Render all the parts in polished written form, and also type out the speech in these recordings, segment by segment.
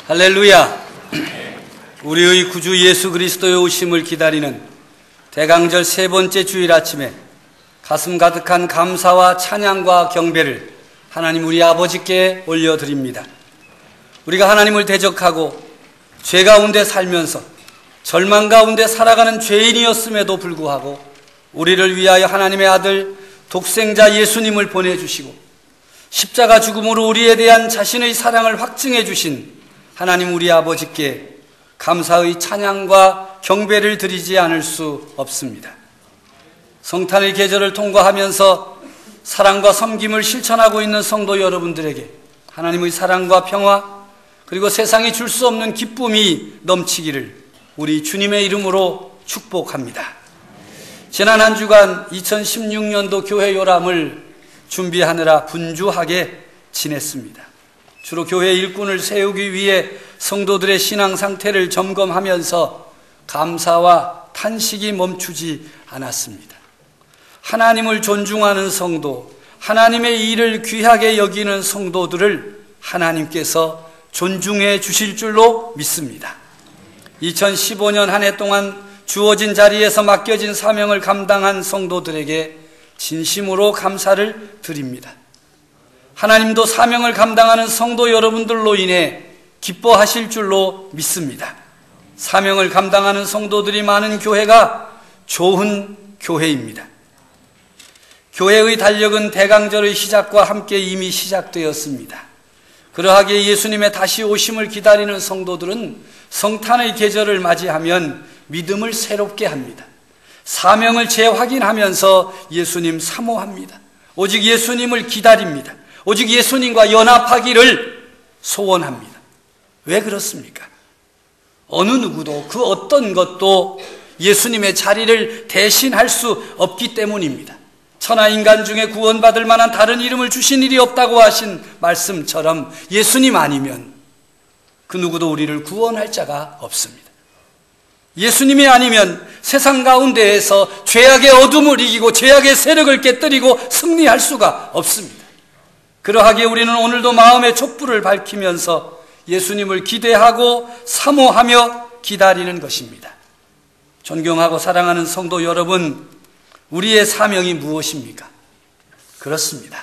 할렐루야. 우리의 구주 예수 그리스도의 오심을 기다리는 대강절 세 번째 주일 아침에 가슴 가득한 감사와 찬양과 경배를 하나님 우리 아버지께 올려드립니다. 우리가 하나님을 대적하고 죄 가운데 살면서 절망 가운데 살아가는 죄인이었음에도 불구하고 우리를 위하여 하나님의 아들 독생자 예수님을 보내주시고 십자가 죽음으로 우리에 대한 자신의 사랑을 확증해 주신 하나님 우리 아버지께 감사의 찬양과 경배를 드리지 않을 수 없습니다. 성탄의 계절을 통과하면서 사랑과 섬김을 실천하고 있는 성도 여러분들에게 하나님의 사랑과 평화 그리고 세상이 줄 수 없는 기쁨이 넘치기를 우리 주님의 이름으로 축복합니다. 지난 한 주간 2016년도 교회 요람을 준비하느라 분주하게 지냈습니다. 주로 교회 일꾼을 세우기 위해 성도들의 신앙 상태를 점검하면서 감사와 탄식이 멈추지 않았습니다. 하나님을 존중하는 성도, 하나님의 일을 귀하게 여기는 성도들을 하나님께서 존중해 주실 줄로 믿습니다. 2015년 한 해 동안 주어진 자리에서 맡겨진 사명을 감당한 성도들에게 진심으로 감사를 드립니다. 하나님도 사명을 감당하는 성도 여러분들로 인해 기뻐하실 줄로 믿습니다. 사명을 감당하는 성도들이 많은 교회가 좋은 교회입니다. 교회의 달력은 대강절의 시작과 함께 이미 시작되었습니다. 그러하기에 예수님의 다시 오심을 기다리는 성도들은 성탄의 계절을 맞이하면 믿음을 새롭게 합니다. 사명을 재확인하면서 예수님 사모합니다. 오직 예수님을 기다립니다. 오직 예수님과 연합하기를 소원합니다. 왜 그렇습니까? 어느 누구도 그 어떤 것도 예수님의 자리를 대신할 수 없기 때문입니다. 천하 인간 중에 구원받을 만한 다른 이름을 주신 일이 없다고 하신 말씀처럼 예수님 아니면 그 누구도 우리를 구원할 자가 없습니다. 예수님이 아니면 세상 가운데에서 죄악의 어둠을 이기고 죄악의 세력을 깨뜨리고 승리할 수가 없습니다. 그러하기에 우리는 오늘도 마음의 촛불을 밝히면서 예수님을 기대하고 사모하며 기다리는 것입니다. 존경하고 사랑하는 성도 여러분, 우리의 사명이 무엇입니까? 그렇습니다.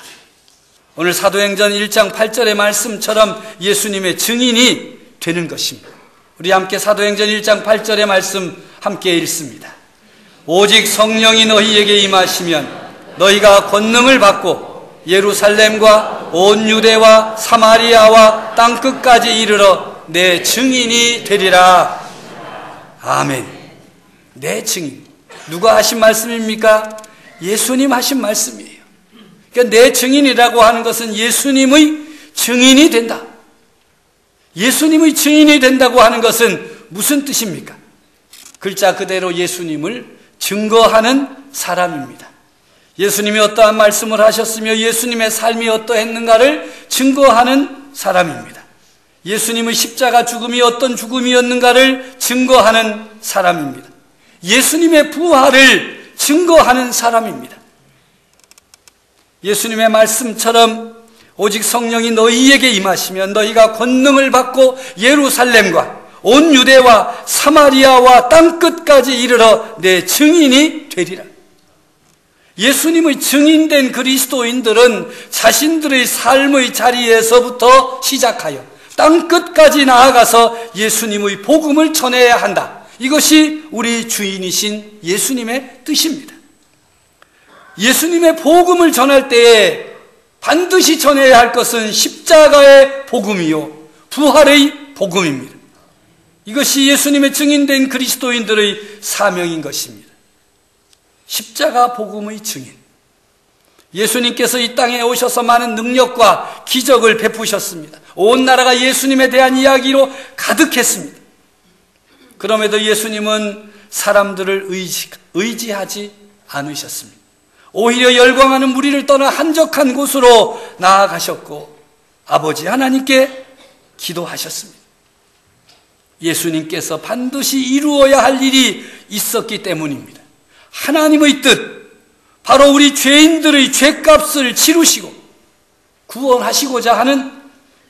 오늘 사도행전 1장 8절의 말씀처럼 예수님의 증인이 되는 것입니다. 우리 함께 사도행전 1장 8절의 말씀 함께 읽습니다. 오직 성령이 너희에게 임하시면 너희가 권능을 받고 예루살렘과 온 유대와 사마리아와 땅끝까지 이르러 내 증인이 되리라. 아멘. 내 증인. 누가 하신 말씀입니까? 예수님 하신 말씀이에요. 그러니까 내 증인이라고 하는 것은 예수님의 증인이 된다. 예수님의 증인이 된다고 하는 것은 무슨 뜻입니까? 글자 그대로 예수님을 증거하는 사람입니다. 예수님이 어떠한 말씀을 하셨으며 예수님의 삶이 어떠했는가를 증거하는 사람입니다. 예수님의 십자가 죽음이 어떤 죽음이었는가를 증거하는 사람입니다. 예수님의 부활을 증거하는 사람입니다. 예수님의 말씀처럼 오직 성령이 너희에게 임하시면 너희가 권능을 받고 예루살렘과 온 유대와 사마리아와 땅끝까지 이르러 내 증인이 되리라. 예수님의 증인된 그리스도인들은 자신들의 삶의 자리에서부터 시작하여 땅끝까지 나아가서 예수님의 복음을 전해야 한다. 이것이 우리 주인이신 예수님의 뜻입니다. 예수님의 복음을 전할 때에 반드시 전해야 할 것은 십자가의 복음이요 부활의 복음입니다. 이것이 예수님의 증인된 그리스도인들의 사명인 것입니다. 십자가 복음의 증인. 예수님께서 이 땅에 오셔서 많은 능력과 기적을 베푸셨습니다. 온 나라가 예수님에 대한 이야기로 가득했습니다. 그럼에도 예수님은 사람들을 의지하지 않으셨습니다. 오히려 열광하는 무리를 떠나 한적한 곳으로 나아가셨고 아버지 하나님께 기도하셨습니다. 예수님께서 반드시 이루어야 할 일이 있었기 때문입니다. 하나님의 뜻, 바로 우리 죄인들의 죄값을 치르시고 구원하시고자 하는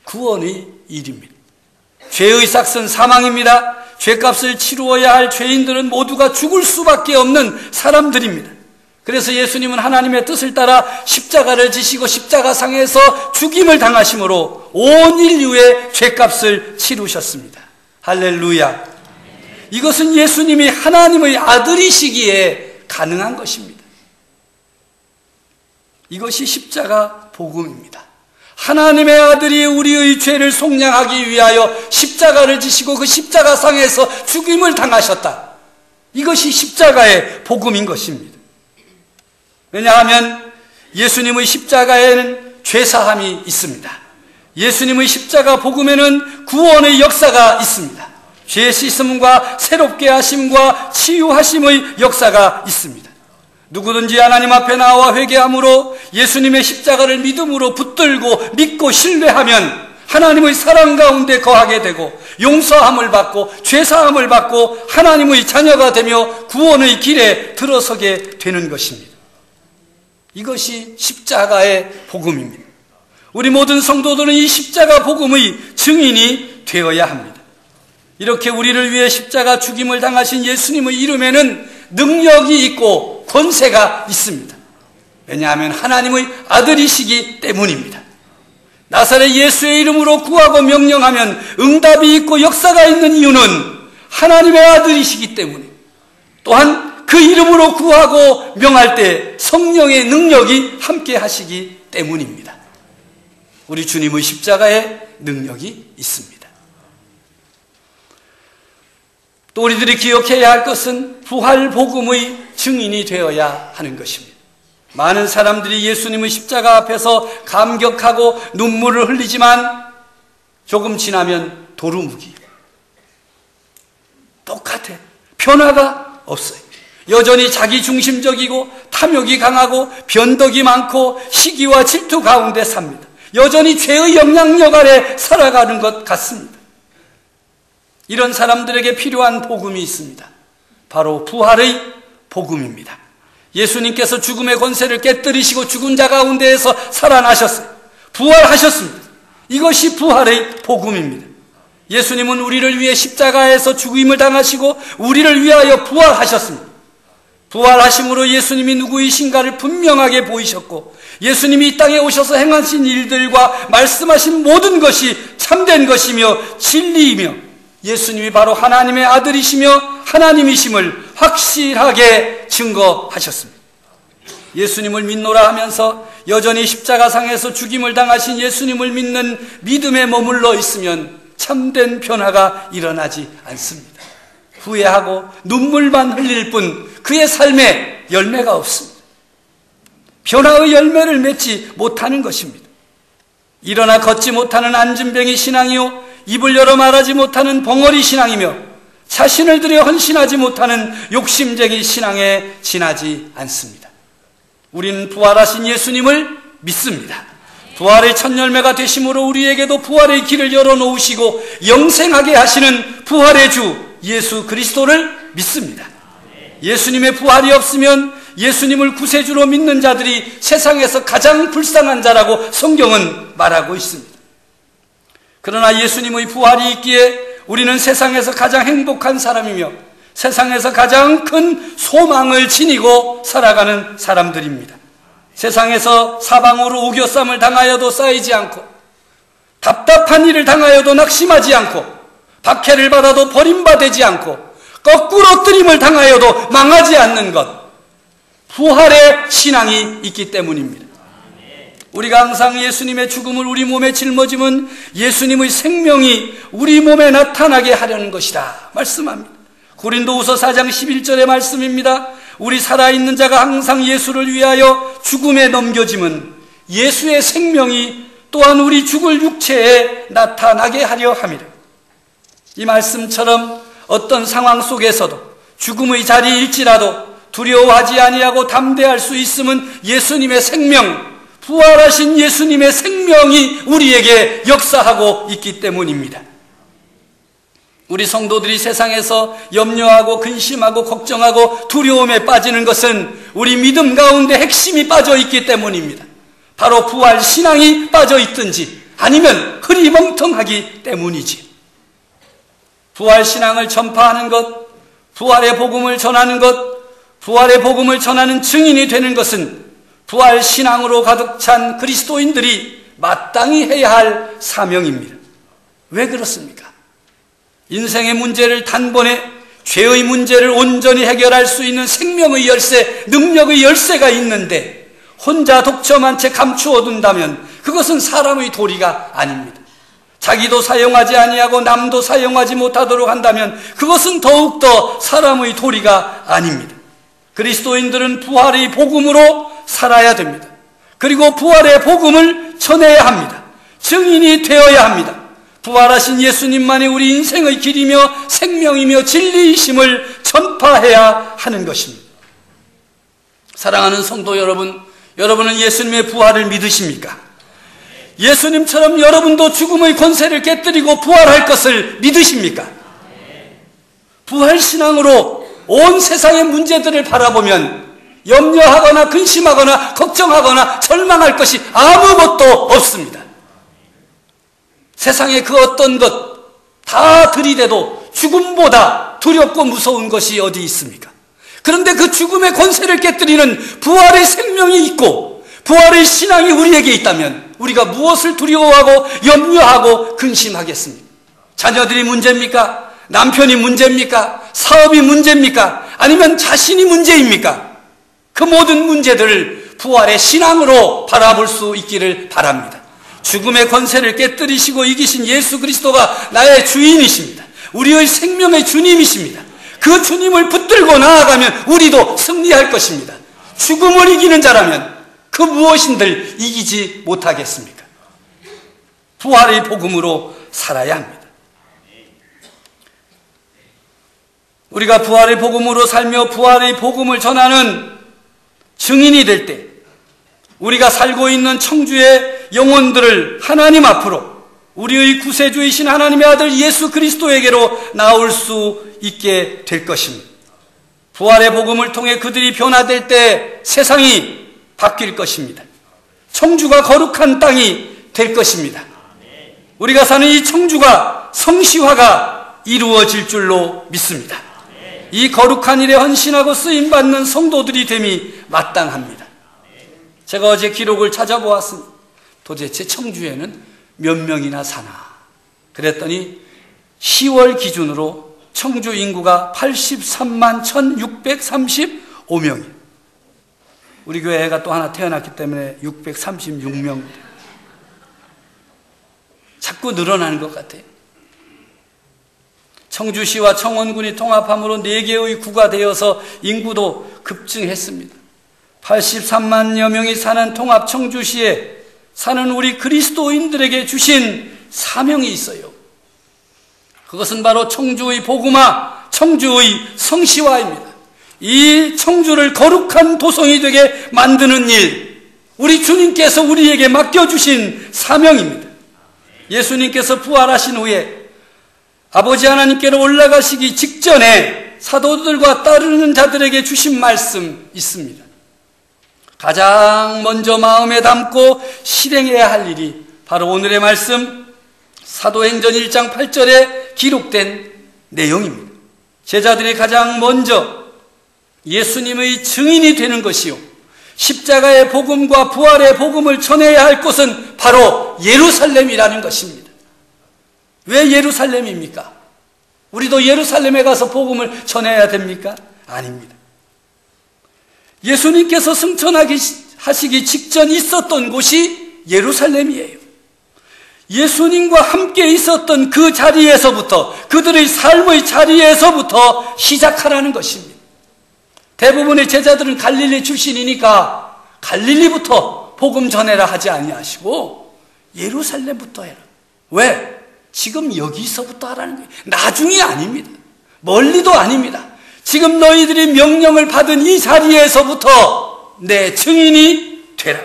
구원의 일입니다. 죄의 삭은 사망입니다. 죄값을 치루어야 할 죄인들은 모두가 죽을 수밖에 없는 사람들입니다. 그래서 예수님은 하나님의 뜻을 따라 십자가를 지시고 십자가상에서 죽임을 당하심으로 온 인류의 죄값을 치루셨습니다. 할렐루야. 이것은 예수님이 하나님의 아들이시기에 가능한 것입니다. 이것이 십자가 복음입니다. 하나님의 아들이 우리의 죄를 속량하기 위하여 십자가를 지시고 그 십자가상에서 죽임을 당하셨다. 이것이 십자가의 복음인 것입니다. 왜냐하면 예수님의 십자가에는 죄사함이 있습니다. 예수님의 십자가 복음에는 구원의 역사가 있습니다. 죄 씻음과 새롭게 하심과 치유하심의 역사가 있습니다. 누구든지 하나님 앞에 나와 회개함으로 예수님의 십자가를 믿음으로 붙들고 믿고 신뢰하면 하나님의 사랑 가운데 거하게 되고 용서함을 받고 죄사함을 받고 하나님의 자녀가 되며 구원의 길에 들어서게 되는 것입니다. 이것이 십자가의 복음입니다. 우리 모든 성도들은 이 십자가 복음의 증인이 되어야 합니다. 이렇게 우리를 위해 십자가 죽임을 당하신 예수님의 이름에는 능력이 있고 권세가 있습니다. 왜냐하면 하나님의 아들이시기 때문입니다. 나사렛 예수의 이름으로 구하고 명령하면 응답이 있고 역사가 있는 이유는 하나님의 아들이시기 때문에, 또한 그 이름으로 구하고 명할 때 성령의 능력이 함께 하시기 때문입니다. 우리 주님의 십자가에 능력이 있습니다. 또 우리들이 기억해야 할 것은 부활 복음의 증인이 되어야 하는 것입니다. 많은 사람들이 예수님의 십자가 앞에서 감격하고 눈물을 흘리지만 조금 지나면 도루묵이에요. 똑같아. 변화가 없어요. 여전히 자기중심적이고 탐욕이 강하고 변덕이 많고 시기와 질투 가운데 삽니다. 여전히 죄의 영향력 아래 살아가는 것 같습니다. 이런 사람들에게 필요한 복음이 있습니다. 바로 부활의 복음입니다. 예수님께서 죽음의 권세를 깨뜨리시고 죽은 자 가운데에서 살아나셨어요. 부활하셨습니다. 이것이 부활의 복음입니다. 예수님은 우리를 위해 십자가에서 죽임을 당하시고 우리를 위하여 부활하셨습니다. 부활하심으로 예수님이 누구이신가를 분명하게 보이셨고, 예수님이 이 땅에 오셔서 행하신 일들과 말씀하신 모든 것이 참된 것이며 진리이며 예수님이 바로 하나님의 아들이시며 하나님이심을 확실하게 증거하셨습니다. 예수님을 믿노라 하면서 여전히 십자가상에서 죽임을 당하신 예수님을 믿는 믿음에 머물러 있으면 참된 변화가 일어나지 않습니다. 후회하고 눈물만 흘릴 뿐 그의 삶에 열매가 없습니다. 변화의 열매를 맺지 못하는 것입니다. 일어나 걷지 못하는 안진뱅이 신앙이요, 입을 열어 말하지 못하는 벙어리 신앙이며 자신을 들여 헌신하지 못하는 욕심쟁이 신앙에 지나지 않습니다. 우리는 부활하신 예수님을 믿습니다. 부활의 첫 열매가 되심으로 우리에게도 부활의 길을 열어놓으시고 영생하게 하시는 부활의 주 예수 그리스도를 믿습니다. 예수님의 부활이 없으면 예수님을 구세주로 믿는 자들이 세상에서 가장 불쌍한 자라고 성경은 말하고 있습니다. 그러나 예수님의 부활이 있기에 우리는 세상에서 가장 행복한 사람이며 세상에서 가장 큰 소망을 지니고 살아가는 사람들입니다. 세상에서 사방으로 우겨쌈을 당하여도 쌓이지 않고 답답한 일을 당하여도 낙심하지 않고 박해를 받아도 버림받지 않고 거꾸로 뜨림을 당하여도 망하지 않는 것, 부활의 신앙이 있기 때문입니다. 우리가 항상 예수님의 죽음을 우리 몸에 짊어지면 예수님의 생명이 우리 몸에 나타나게 하려는 것이다 말씀합니다. 고린도후서 4장 11절의 말씀입니다. 우리 살아있는 자가 항상 예수를 위하여 죽음에 넘겨짐은 예수의 생명이 또한 우리 죽을 육체에 나타나게 하려 함이라. 이 말씀처럼 어떤 상황 속에서도 죽음의 자리일지라도 두려워하지 아니하고 담대할 수 있음은 예수님의 생명, 부활하신 예수님의 생명이 우리에게 역사하고 있기 때문입니다. 우리 성도들이 세상에서 염려하고 근심하고 걱정하고 두려움에 빠지는 것은 우리 믿음 가운데 핵심이 빠져 있기 때문입니다. 바로 부활 신앙이 빠져 있든지 아니면 흐리멍텅하기 때문이지. 부활신앙을 전파하는 것, 부활의 복음을 전하는 것, 부활의 복음을 전하는 증인이 되는 것은 부활신앙으로 가득 찬 그리스도인들이 마땅히 해야 할 사명입니다. 왜 그렇습니까? 인생의 문제를 단번에, 죄의 문제를 온전히 해결할 수 있는 생명의 열쇠, 능력의 열쇠가 있는데 혼자 독점한 채 감추어 둔다면 그것은 사람의 도리가 아닙니다. 자기도 사용하지 아니하고 남도 사용하지 못하도록 한다면 그것은 더욱더 사람의 도리가 아닙니다. 그리스도인들은 부활의 복음으로 살아야 됩니다. 그리고 부활의 복음을 전해야 합니다. 증인이 되어야 합니다. 부활하신 예수님만이 우리 인생의 길이며 생명이며 진리이심을 전파해야 하는 것입니다. 사랑하는 성도 여러분, 여러분은 예수님의 부활을 믿으십니까? 예수님처럼 여러분도 죽음의 권세를 깨뜨리고 부활할 것을 믿으십니까? 부활신앙으로 온 세상의 문제들을 바라보면 염려하거나 근심하거나 걱정하거나 절망할 것이 아무것도 없습니다. 세상의 그 어떤 것 다 들이대도 죽음보다 두렵고 무서운 것이 어디 있습니까? 그런데 그 죽음의 권세를 깨뜨리는 부활의 생명이 있고 부활의 신앙이 우리에게 있다면 우리가 무엇을 두려워하고 염려하고 근심하겠습니까? 자녀들이 문제입니까? 남편이 문제입니까? 사업이 문제입니까? 아니면 자신이 문제입니까? 그 모든 문제들을 부활의 신앙으로 바라볼 수 있기를 바랍니다. 죽음의 권세를 깨뜨리시고 이기신 예수 그리스도가 나의 주인이십니다. 우리의 생명의 주님이십니다. 그 주님을 붙들고 나아가면 우리도 승리할 것입니다. 죽음을 이기는 자라면 그 무엇인들 이기지 못하겠습니까? 부활의 복음으로 살아야 합니다. 우리가 부활의 복음으로 살며 부활의 복음을 전하는 증인이 될 때 우리가 살고 있는 청주의 영혼들을 하나님 앞으로 우리의 구세주이신 하나님의 아들 예수 그리스도에게로 나올 수 있게 될 것입니다. 부활의 복음을 통해 그들이 변화될 때 세상이 바뀔 것입니다. 청주가 거룩한 땅이 될 것입니다. 우리가 사는 이 청주가 성시화가 이루어질 줄로 믿습니다. 이 거룩한 일에 헌신하고 쓰임받는 성도들이 됨이 마땅합니다. 제가 어제 기록을 찾아보았습니다. 도대체 청주에는 몇 명이나 사나? 그랬더니 10월 기준으로 청주 인구가 83만 1635명이에요. 우리 교회 애가 또 하나 태어났기 때문에 636명. 자꾸 늘어나는 것 같아요. 청주시와 청원군이 통합함으로 4개의 구가 되어서 인구도 급증했습니다. 83만여 명이 사는 통합 청주시에 사는 우리 그리스도인들에게 주신 사명이 있어요. 그것은 바로 청주의 복음화, 청주의 성시화입니다. 이 청주를 거룩한 도성이 되게 만드는 일, 우리 주님께서 우리에게 맡겨주신 사명입니다. 예수님께서 부활하신 후에 아버지 하나님께로 올라가시기 직전에 사도들과 따르는 자들에게 주신 말씀 있습니다. 가장 먼저 마음에 담고 실행해야 할 일이 바로 오늘의 말씀 사도행전 1장 8절에 기록된 내용입니다. 제자들이 가장 먼저 예수님의 증인이 되는 것이요, 십자가의 복음과 부활의 복음을 전해야 할 곳은 바로 예루살렘이라는 것입니다. 왜 예루살렘입니까? 우리도 예루살렘에 가서 복음을 전해야 됩니까? 아닙니다. 예수님께서 승천하시기 직전 있었던 곳이 예루살렘이에요. 예수님과 함께 있었던 그 자리에서부터, 그들의 삶의 자리에서부터 시작하라는 것입니다. 대부분의 제자들은 갈릴리 출신이니까 갈릴리부터 복음 전해라 하지 아니하시고 예루살렘부터 해라. 왜? 지금 여기서부터 하라는 거예요. 나중이 아닙니다. 멀리도 아닙니다. 지금 너희들이 명령을 받은 이 자리에서부터 내 증인이 되라.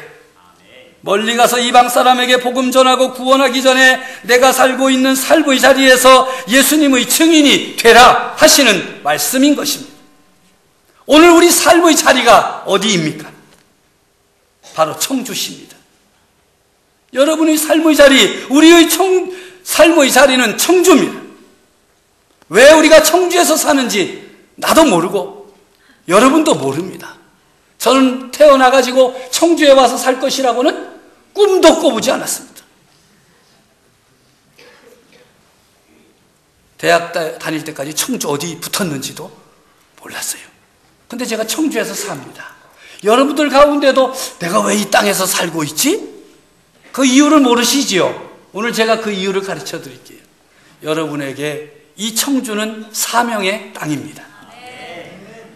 멀리 가서 이방 사람에게 복음 전하고 구원하기 전에 내가 살고 있는 삶의 자리에서 예수님의 증인이 되라 하시는 말씀인 것입니다. 오늘 우리 삶의 자리가 어디입니까? 바로 청주시입니다. 여러분의 삶의 자리, 우리의 삶의 자리는 청주입니다. 왜 우리가 청주에서 사는지 나도 모르고 여러분도 모릅니다. 저는 태어나가지고 청주에 와서 살 것이라고는 꿈도 꿔보지 않았습니다. 대학 다닐 때까지 청주 어디 붙었는지도 몰랐어요. 근데 제가 청주에서 삽니다. 여러분들 가운데도 내가 왜 이 땅에서 살고 있지? 그 이유를 모르시지요? 오늘 제가 그 이유를 가르쳐 드릴게요. 여러분에게 이 청주는 사명의 땅입니다.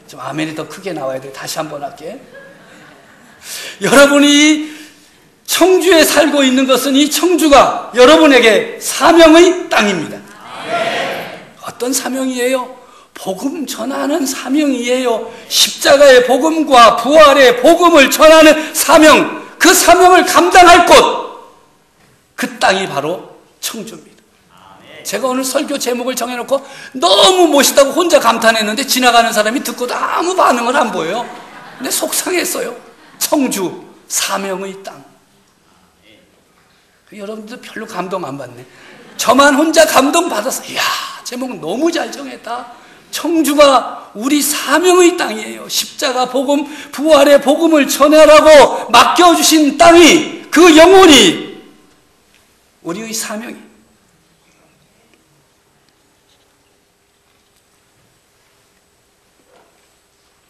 좀 아멘이 더 크게 나와야 돼. 다시 한번 할게. 여러분이 청주에 살고 있는 것은 이 청주가 여러분에게 사명의 땅입니다. 어떤 사명이에요? 복음 전하는 사명이에요. 십자가의 복음과 부활의 복음을 전하는 사명, 그 사명을 감당할 곳, 그 땅이 바로 청주입니다. 제가 오늘 설교 제목을 정해놓고 너무 멋있다고 혼자 감탄했는데 지나가는 사람이 듣고도 아무 반응을 안 보여요. 근데 속상했어요. 청주, 사명의 땅. 여러분들 별로 감동 안 받네. 저만 혼자 감동 받았어요. 이야, 제목 너무 잘 정했다. 청주가 우리 사명의 땅이에요. 십자가 복음, 부활의 복음을 전하라고 맡겨주신 땅이, 그 영혼이 우리의 사명이에요.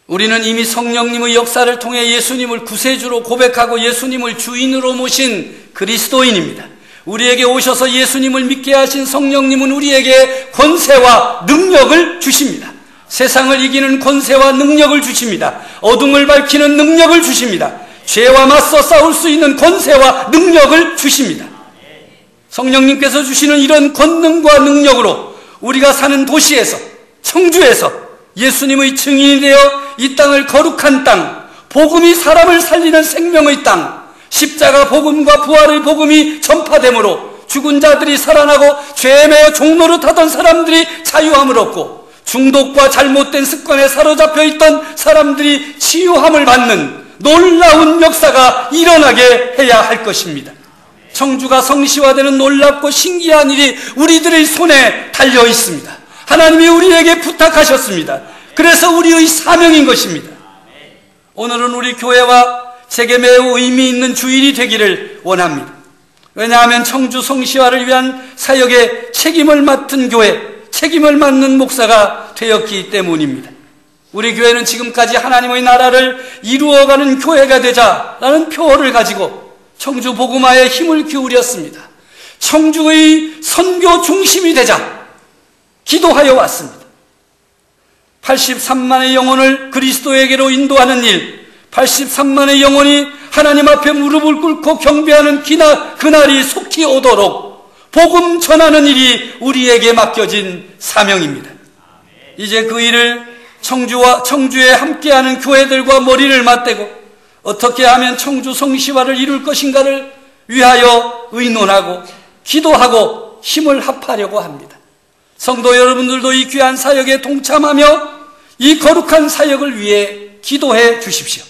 우리는 이미 성령님의 역사를 통해 예수님을 구세주로 고백하고 예수님을 주인으로 모신 그리스도인입니다. 우리에게 오셔서 예수님을 믿게 하신 성령님은 우리에게 권세와 능력을 주십니다. 세상을 이기는 권세와 능력을 주십니다. 어둠을 밝히는 능력을 주십니다. 죄와 맞서 싸울 수 있는 권세와 능력을 주십니다. 성령님께서 주시는 이런 권능과 능력으로 우리가 사는 도시에서, 청주에서 예수님의 증인이 되어 이 땅을 거룩한 땅, 복음이 사람을 살리는 생명의 땅, 십자가 복음과 부활의 복음이 전파되므로 죽은 자들이 살아나고 죄에 매여 종노릇하던 사람들이 자유함을 얻고 중독과 잘못된 습관에 사로잡혀 있던 사람들이 치유함을 받는 놀라운 역사가 일어나게 해야 할 것입니다. 청주가 성시화되는 놀랍고 신기한 일이 우리들의 손에 달려 있습니다. 하나님이 우리에게 부탁하셨습니다. 그래서 우리의 사명인 것입니다. 오늘은 우리 교회와 제게 매우 의미 있는 주일이 되기를 원합니다. 왜냐하면 청주 성시화를 위한 사역에 책임을 맡은 교회, 책임을 맡는 목사가 되었기 때문입니다. 우리 교회는 지금까지 하나님의 나라를 이루어가는 교회가 되자라는 표어를 가지고 청주 복음화에 힘을 기울였습니다. 청주의 선교 중심이 되자 기도하여 왔습니다. 83만의 영혼을 그리스도에게로 인도하는 일, 83만의 영혼이 하나님 앞에 무릎을 꿇고 경배하는 그날이 속히 오도록 복음 전하는 일이 우리에게 맡겨진 사명입니다. 이제 그 일을 청주에 함께하는 교회들과 머리를 맞대고 어떻게 하면 청주 성시화를 이룰 것인가를 위하여 의논하고 기도하고 힘을 합하려고 합니다. 성도 여러분들도 이 귀한 사역에 동참하며 이 거룩한 사역을 위해 기도해 주십시오.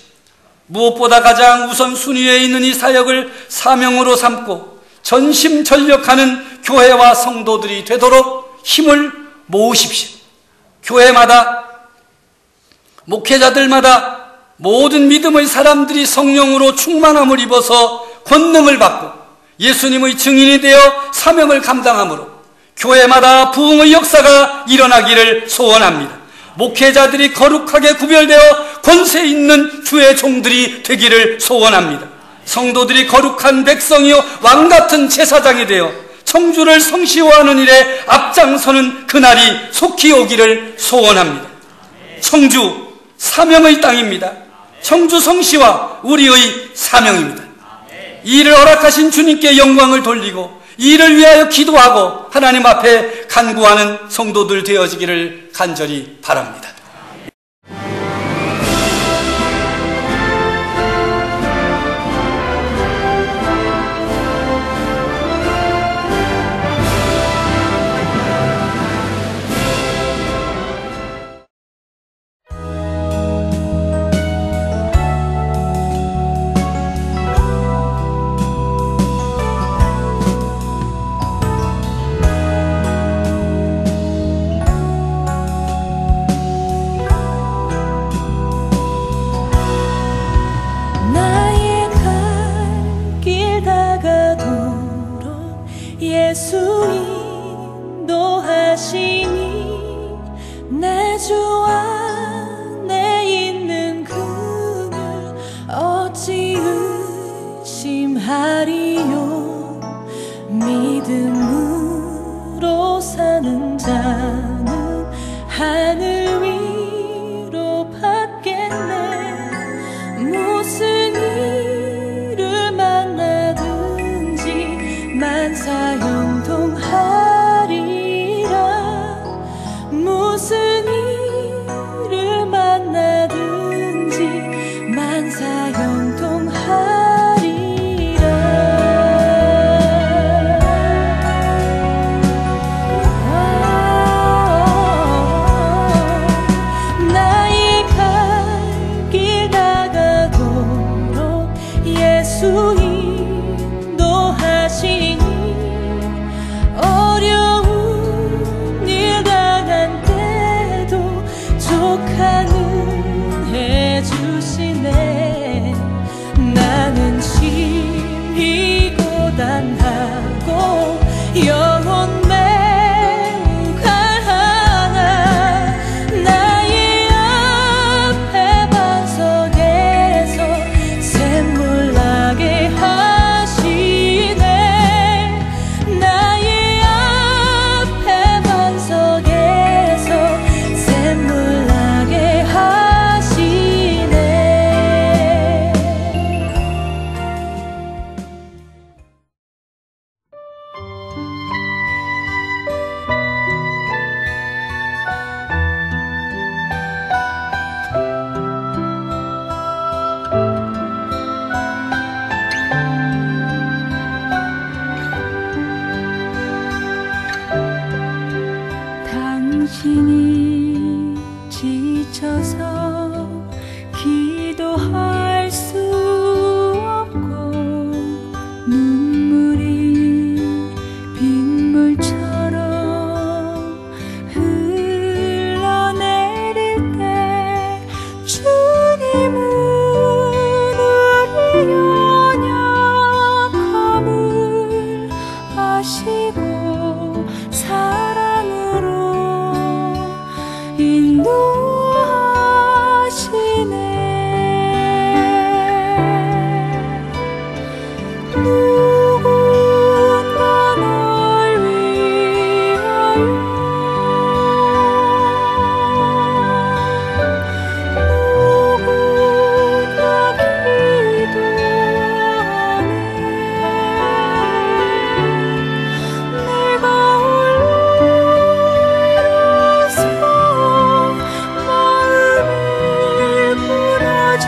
무엇보다 가장 우선순위에 있는 이 사역을 사명으로 삼고 전심전력하는 교회와 성도들이 되도록 힘을 모으십시오. 교회마다, 목회자들마다 모든 믿음의 사람들이 성령으로 충만함을 입어서 권능을 받고 예수님의 증인이 되어 사명을 감당함으로 교회마다 부흥의 역사가 일어나기를 소원합니다. 목회자들이 거룩하게 구별되어 권세 있는 주의 종들이 되기를 소원합니다. 성도들이 거룩한 백성이요 왕같은 제사장이 되어 청주를 성시화하는 일에 앞장서는 그날이 속히 오기를 소원합니다. 청주 사명의 땅입니다. 청주 성시화 우리의 사명입니다. 이 일을 허락하신 주님께 영광을 돌리고 이 일을 위하여 기도하고 하나님 앞에 간구하는 성도들 되어지기를 간절히 바랍니다. 주 인도하시니 어려운 일 당한 때도 족한 은혜 주시네. 나는 심히 고단하고 영혼 매우 강하나 나의 앞에 반석에서 샘물 나게 하시네. 나의 앞에 반석에서 샘물 나게 하시네. 당신이 지쳐서 기도할 수 없고 눈물이 빗물처럼 흘러내릴 때 주님은 우리 연약함을 아시고 사랑으로 인도하시네. 누군가 널 위하여 누군가 기도하네. 내가 홀로서 마음이 부러질